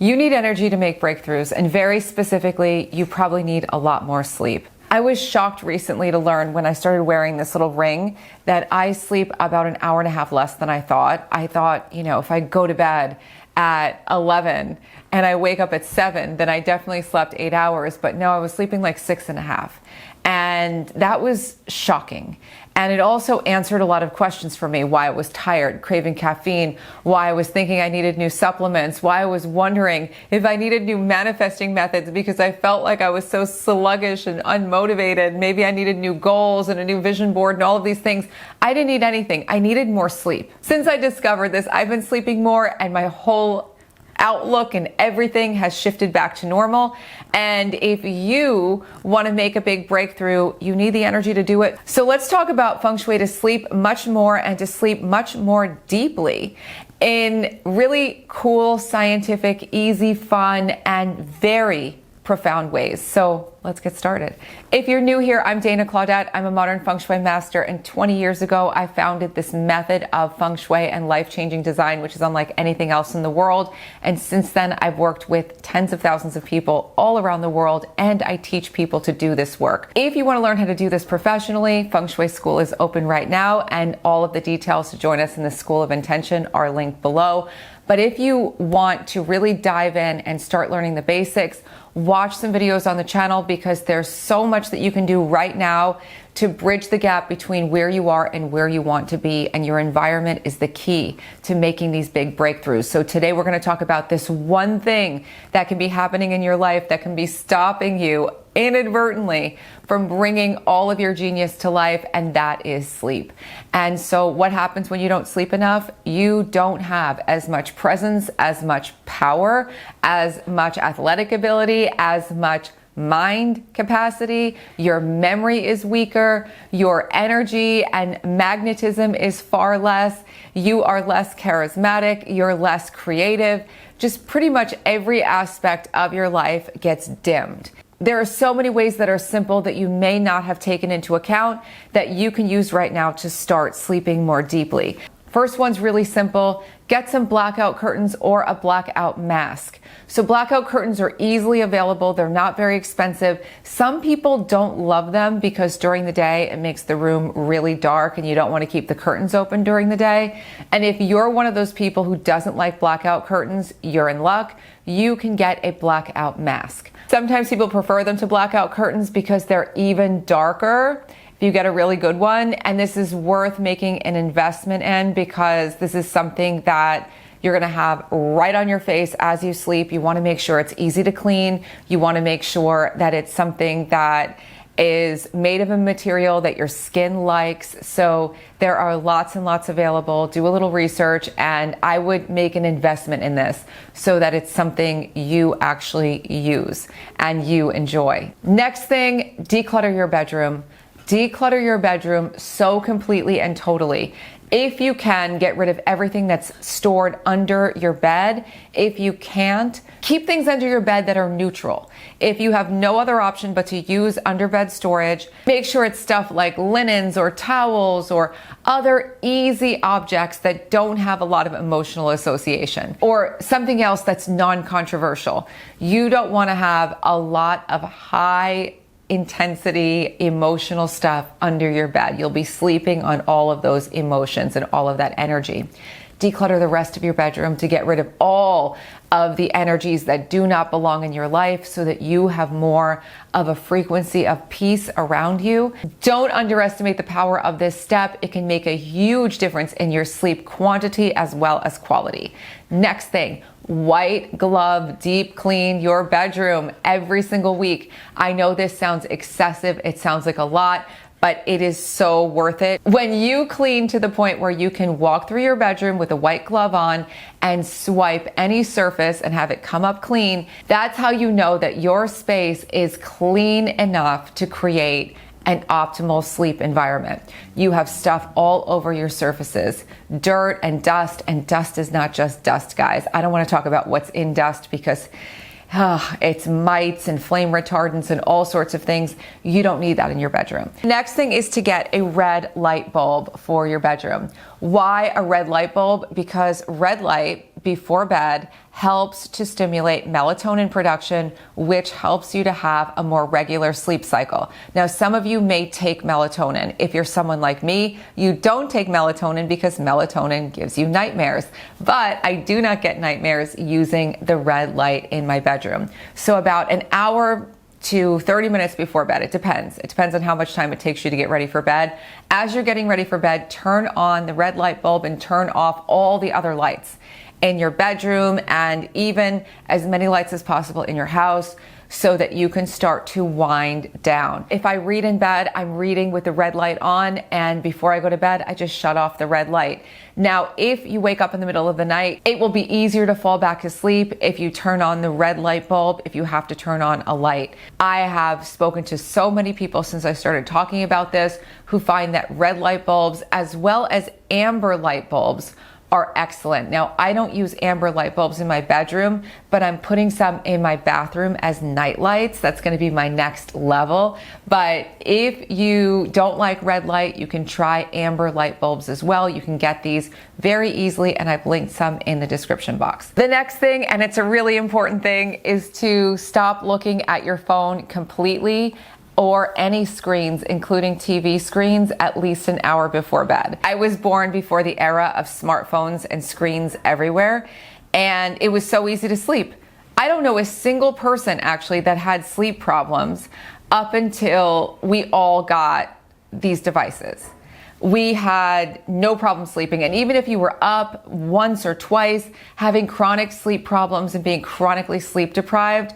You need energy to make breakthroughs, and very specifically, you probably need a lot more sleep. I was shocked recently to learn when I started wearing this little ring that I sleep about an hour and a half less than I thought. I thought, if I go to bed at 11 and I wake up at 7, then I definitely slept 8 hours. But no, I was sleeping like 6.5. And that was shocking. And it also answered a lot of questions for me: why I was tired, craving caffeine, why I was thinking I needed new supplements, why I was wondering if I needed new manifesting methods because I felt like I was so sluggish and unmotivated. Maybe I needed new goals and a new vision board and all of these things. I didn't need anything. I needed more sleep. Since I discovered this, I've been sleeping more, and my whole outlook and everything has shifted back to normal. And if you want to make a big breakthrough, you need the energy to do it. So let's talk about Feng Shui to sleep much more and to sleep much more deeply in really cool, scientific, easy, fun, and very profound ways. So let's get started. If you're new here, I'm Dana Claudette. I'm a modern Feng Shui master, and 20 years ago, I founded this method of Feng Shui and life-changing design, which is unlike anything else in the world. And since then, I've worked with tens of thousands of people all around the world, and I teach people to do this work. If you want to learn how to do this professionally, Feng Shui School is open right now, and all of the details to join us in the School of Intention are linked below. But if you want to really dive in and start learning the basics, watch some videos on the channel, because there's so much that you can do right now to bridge the gap between where you are and where you want to be. And your environment is the key to making these big breakthroughs. So today we're going to talk about this one thing that can be happening in your life that can be stopping you inadvertently from bringing all of your genius to life, and that is sleep. And so what happens when you don't sleep enough? You don't have as much presence, as much power, as much athletic ability, as much mind capacity. Your memory is weaker. Your energy and magnetism is far less. You are less charismatic. You're less creative. Just pretty much every aspect of your life gets dimmed. There are so many ways that are simple that you may not have taken into account that you can use right now to start sleeping more deeply. First one's really simple. Get some blackout curtains or a blackout mask. So blackout curtains are easily available. They're not very expensive. Some people don't love them because during the day it makes the room really dark and you don't want to keep the curtains open during the day. And if you're one of those people who doesn't like blackout curtains, you're in luck. You can get a blackout mask. Sometimes people prefer them to blackout curtains because they're even darker if you get a really good one. And this is worth making an investment in, because this is something that you're going to have right on your face as you sleep. You want to make sure it's easy to clean. You want to make sure that it's something that is made of a material that your skin likes. So there are lots and lots available. Do a little research, and I would make an investment in this so that it's something you actually use and you enjoy. Next thing, declutter your bedroom. Declutter your bedroom so completely and totally. If you can, get rid of everything that's stored under your bed. If you can't, keep things under your bed that are neutral. If you have no other option but to use underbed storage, make sure it's stuff like linens or towels or other easy objects that don't have a lot of emotional association, or something else that's non-controversial. You don't want to have a lot of high intensity emotional stuff under your bed. You'll be sleeping on all of those emotions and all of that energy. Declutter the rest of your bedroom to get rid of all of the energies that do not belong in your life, so that you have more of a frequency of peace around you. Don't underestimate the power of this step. It can make a huge difference in your sleep quantity as well as quality. Next thing, white glove, deep clean your bedroom every single week. I know this sounds excessive. It sounds like a lot, but it is so worth it. When you clean to the point where you can walk through your bedroom with a white glove on and swipe any surface and have it come up clean, that's how you know that your space is clean enough to create an optimal sleep environment. You have stuff all over your surfaces, dirt and dust is not just dust, guys. I don't want to talk about what's in dust because it's mites and flame retardants and all sorts of things. You don't need that in your bedroom. Next thing is to get a red light bulb for your bedroom. Why a red light bulb? Because red light before bed helps to stimulate melatonin production, which helps you to have a more regular sleep cycle. Now, some of you may take melatonin. If you're someone like me, you don't take melatonin because melatonin gives you nightmares. But I do not get nightmares using the red light in my bedroom. So about an hour to 30 minutes before bed. It depends. It depends on how much time it takes you to get ready for bed. As you're getting ready for bed, turn on the red light bulb and turn off all the other lights in your bedroom and even as many lights as possible in your house so that you can start to wind down. If I read in bed, I'm reading with the red light on, and before I go to bed, I just shut off the red light. Now, if you wake up in the middle of the night, it will be easier to fall back to sleep if you turn on the red light bulb, if you have to turn on a light. I have spoken to so many people since I started talking about this who find that red light bulbs as well as amber light bulbs are excellent. Now, I don't use amber light bulbs in my bedroom, but I'm putting some in my bathroom as night lights. That's going to be my next level. But if you don't like red light, you can try amber light bulbs as well. You can get these very easily, and I've linked some in the description box. The next thing, and it's a really important thing, is to stop looking at your phone completely or any screens, including TV screens, at least an hour before bed. I was born before the era of smartphones and screens everywhere, and it was so easy to sleep. I don't know a single person actually that had sleep problems up until we all got these devices. We had no problem sleeping, and even if you were up once or twice, having chronic sleep problems and being chronically sleep deprived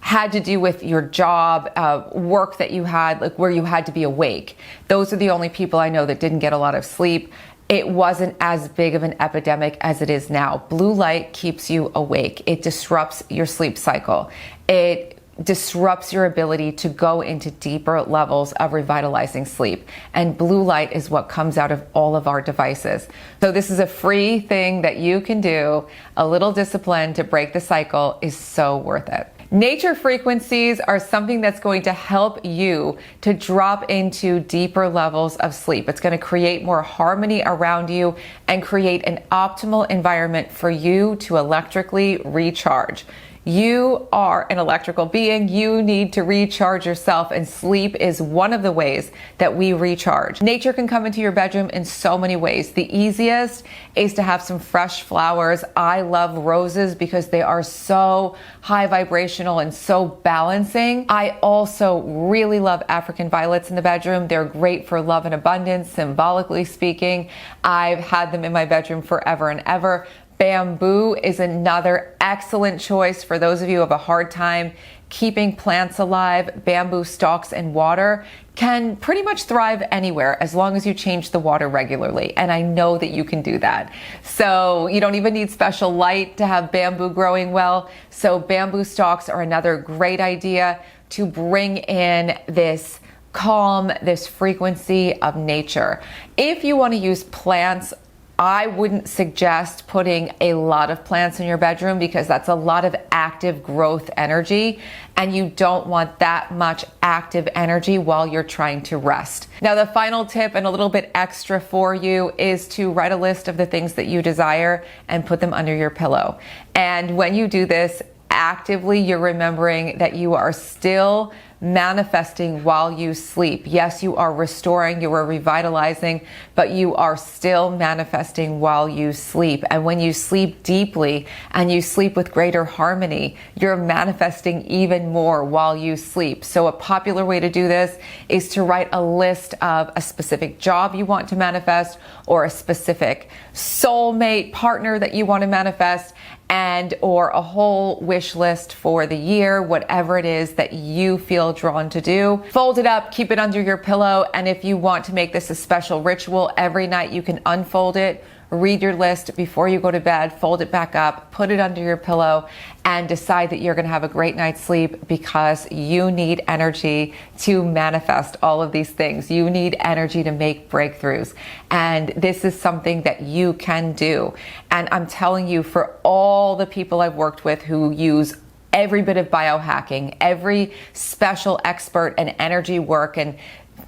had to do with your job, work that you had, like where you had to be awake. Those are the only people I know that didn't get a lot of sleep. It wasn't as big of an epidemic as it is now. Blue light keeps you awake. It disrupts your sleep cycle. It disrupts your ability to go into deeper levels of revitalizing sleep. And blue light is what comes out of all of our devices. So this is a free thing that you can do. A little discipline to break the cycle is so worth it. Nature frequencies are something that's going to help you to drop into deeper levels of sleep. It's going to create more harmony around you and create an optimal environment for you to electrically recharge. You are an electrical being. You need to recharge yourself, and sleep is one of the ways that we recharge. Nature can come into your bedroom in so many ways. The easiest is to have some fresh flowers. I love roses because they are so high vibrational and so balancing. I also really love African violets in the bedroom. They're great for love and abundance, symbolically speaking. I've had them in my bedroom forever and ever. Bamboo is another excellent choice for those of you who have a hard time keeping plants alive. Bamboo stalks and water can pretty much thrive anywhere as long as you change the water regularly. And I know that you can do that. So you don't even need special light to have bamboo growing well. So bamboo stalks are another great idea to bring in this calm, this frequency of nature. If you want to use plants, I wouldn't suggest putting a lot of plants in your bedroom because that's a lot of active growth energy, and you don't want that much active energy while you're trying to rest. Now, the final tip and a little bit extra for you is to write a list of the things that you desire and put them under your pillow. And when you do this, actively, you're remembering that you are still manifesting while you sleep. Yes, you are restoring, you are revitalizing, but you are still manifesting while you sleep. And when you sleep deeply and you sleep with greater harmony, you're manifesting even more while you sleep. So a popular way to do this is to write a list of a specific job you want to manifest or a specific soulmate partner that you want to manifest, and or a whole wish list for the year, whatever it is that you feel drawn to do. Fold it up, keep it under your pillow, and if you want to make this a special ritual, every night you can unfold it, read your list before you go to bed, fold it back up, put it under your pillow, and decide that you're going to have a great night's sleep because you need energy to manifest all of these things. You need energy to make breakthroughs. And this is something that you can do. And I'm telling you, for all the people I've worked with who use every bit of biohacking, every special expert and energy work and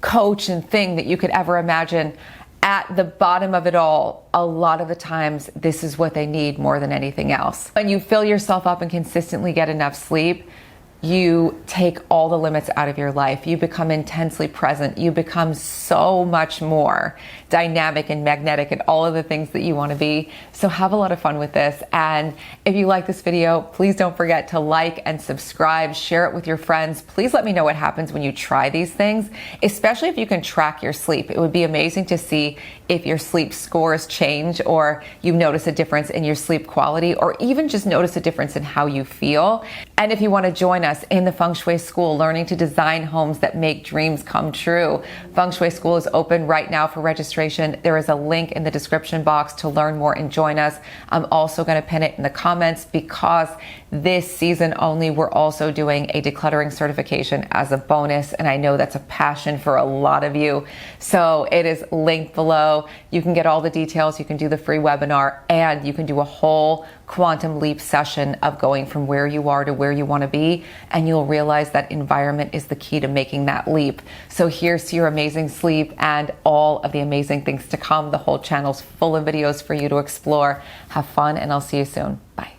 coach and thing that you could ever imagine, at the bottom of it all, a lot of the times, this is what they need more than anything else. When you fill yourself up and consistently get enough sleep, you take all the limits out of your life. You become intensely present. You become so much more dynamic and magnetic and all of the things that you want to be. So have a lot of fun with this. And if you like this video, please don't forget to like and subscribe, share it with your friends. Please let me know what happens when you try these things, especially if you can track your sleep. It would be amazing to see if your sleep scores change, or you notice a difference in your sleep quality, or even just notice a difference in how you feel. And if you want to join us in the Feng Shui School, learning to design homes that make dreams come true, Feng Shui School is open right now for registration. There is a link in the description box to learn more and join us. I'm also going to pin it in the comments, because this season only, we're also doing a decluttering certification as a bonus. And I know that's a passion for a lot of you. So it is linked below. You can get all the details. You can do the free webinar, and you can do a whole quantum leap session of going from where you are to where you want to be. And you'll realize that environment is the key to making that leap. So here's to your amazing sleep and all of the amazing things to come. The whole channel's full of videos for you to explore. Have fun, and I'll see you soon. Bye.